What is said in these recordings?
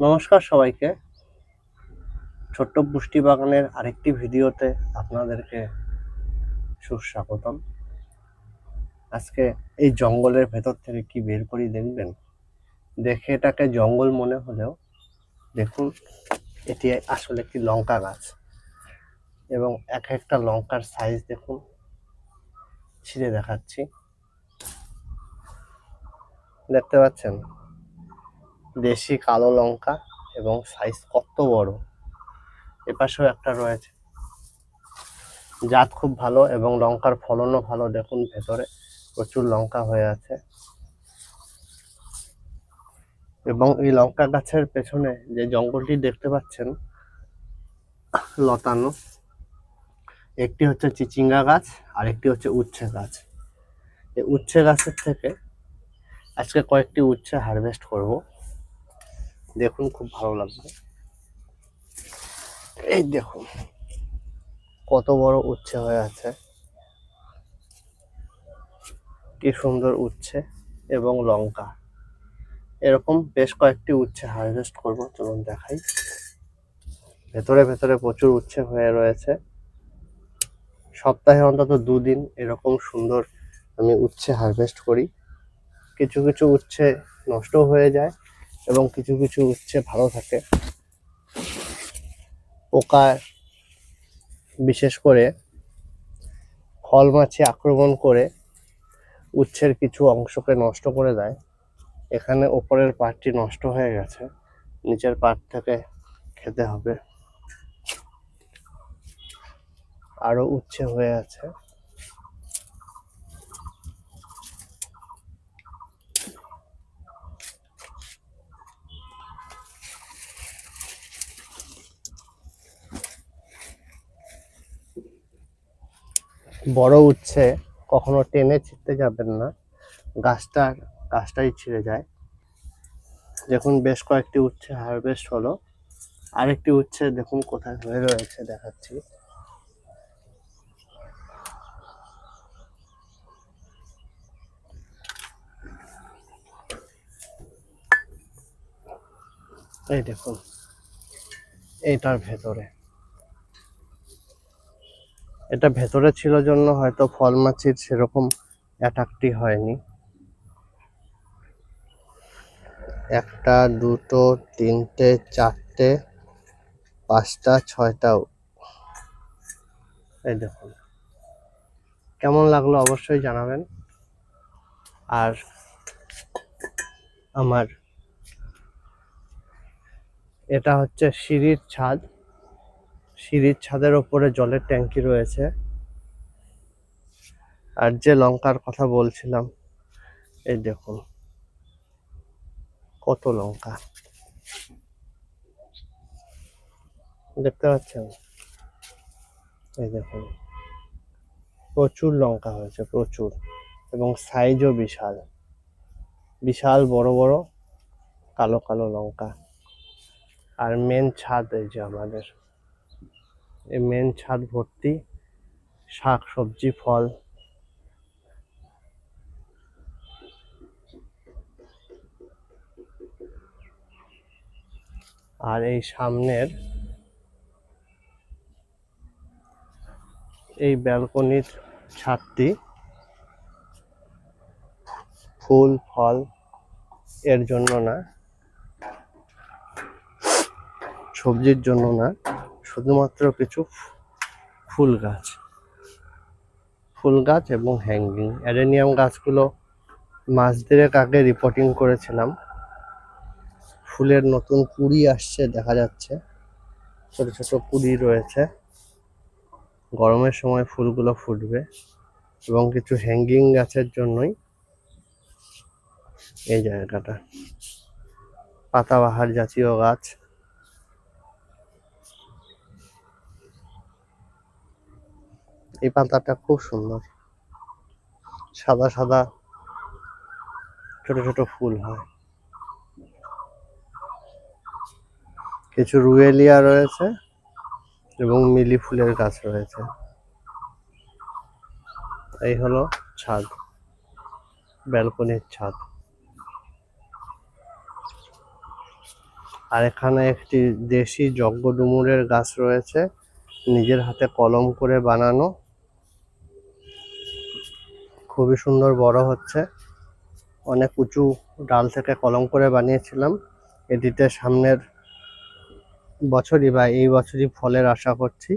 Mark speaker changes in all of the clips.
Speaker 1: নমস্কার সবাইকে। ছোট্ট পুষ্টি বাগানের আরেকটি ভিডিওতে আপনাদেরকে সুস্বাগতম। আজকে এই জঙ্গলের ভেতর থেকে কি বের করি দেখবেন। দেখে এটাকে জঙ্গল মনে হলেও দেখুন, এটি আসলে একটি লঙ্কা গাছ এবং এক একটা লঙ্কার সাইজ দেখুন। ছিঁড়ে দেখাচ্ছি, দেখতে পাচ্ছেন দেশি কালো লঙ্কা এবং সাইজ কত বড়। এপাশেও একটা রয়েছে, জাত খুব ভালো এবং লঙ্কার ফলনও ভালো। দেখুন ভেতরে প্রচুর লঙ্কা হয়ে আছে এবং এই লঙ্কা গাছের পেছনে যে জঙ্গলটি দেখতে পাচ্ছেন লতানো, একটি হচ্ছে চিচিঙ্গা গাছ আর একটি হচ্ছে উচ্ছে গাছ। এই উচ্ছে গাছের থেকে আজকে কয়েকটি উচ্ছে হারভেস্ট করব, দেখুন খুব ভালো লাগবে। এই দেখুন কত বড় উচ্ছে হয়ে আছে, কি সুন্দর উচ্ছে এবং লঙ্কা। এরকম বেশ কয়েকটি উচ্ছে হারভেস্ট করব, চলুন দেখাই। ভেতরে ভেতরে প্রচুর উচ্ছে হয়ে রয়েছে। সপ্তাহে অন্তত দুদিন এরকম সুন্দর আমি উচ্ছে হারভেস্ট করি। কিছু কিছু উচ্ছে নষ্ট হয়ে যায় এবং কিছু কিছু উচ্ছে ভালো থাকে। পোকা বিশেষ করে ফল মাছি আক্রমণ করে উচ্ছের কিছু অংশকে নষ্ট করে দেয়। এখানে ওপরের পার্টটি নষ্ট হয়ে গেছে, নিচের পার্ট থেকে খেতে হবে। আরো উচ্ছে হয়ে আছে। বড় উচ্ছে কখনো টেনে ছিঁড়তে যাবেন না, গাছটাই ছিঁড়ে যায়। দেখুন বেশ কয়েকটি উচ্ছে হারভেস্ট হলো। আরেকটি উচ্ছে দেখুন কোথায় হয়ে রয়েছে, দেখাচ্ছি। এই দেখুন এইটার ভেতরে, এটা ভেতরে ছিল জন্য হয়তো ফল মাছির সেরকম অ্যাটাকটি হয়নি। একটা, দুটো, তিনটে, চারটে, পাঁচটা, ছয়টাও। এই দেখুন কেমন লাগলো অবশ্যই জানাবেন। আর আমার এটা হচ্ছে সিঁড়ির ছাদ। সিঁড়ির ছাদের ওপরে জলের ট্যাঙ্কি রয়েছে। আর যে লঙ্কার কথা বলছিলাম, এই দেখুন কত লঙ্কা, দেখতে পাচ্ছেন। এই দেখুন প্রচুর লঙ্কা হয়েছে, প্রচুর, এবং সাইজও বিশাল বিশাল বড় বড় কালো কালো লঙ্কা। আর মেন ছাদ, এই যে আমাদের এই মেন ছাদ ভর্তি শাক সবজি ফল। আর এই সামনের এই ব্যালকনির ছাদটি ফুল ফল এর জন্য না, সবজির জন্য না, শুধুমাত্র কিছু ফুল গাছ এবং হ্যাঙ্গিং অ্যাডেনিয়াম গাছগুলো মাস দেড়েক আগে রিপোর্টিং করেছিলাম। ফুলের নতুন কুঁড়ি আসছে, দেখা যাচ্ছে ছোট ছোট কুঁড়ি রয়েছে। গরমের সময় ফুলগুলো ফুটবে এবং কিছু হ্যাঙ্গিং গাছের জন্যই এই জায়গাটা। পাতাবাহার জাতীয় গাছ। এই পাতাটা খুব সুন্দর, সাদা সাদা ছোট ছোট ফুল হয়। কিছু রুয়েলিয়া রয়েছে এবং মিলি ফুলের গাছ রয়েছে। এই হলো ছাদ, ব্যালকনির ছাদ। আর এখানে একটি দেশি যজ্ঞ ডুমুরের গাছ রয়েছে, নিজের হাতে কলম করে বানানো, খুবই সুন্দর বড় হচ্ছে। অনেক উঁচু ডাল থেকে কলম করে বানিয়েছিলাম। এটিতে সামনের বছরই বা এই বছরই ফলের আশা করছি।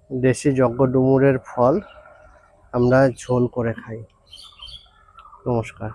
Speaker 1: দেশি যজ্ঞ ডুমুরের ফল আমরা ঝোল করে খাই। নমস্কার।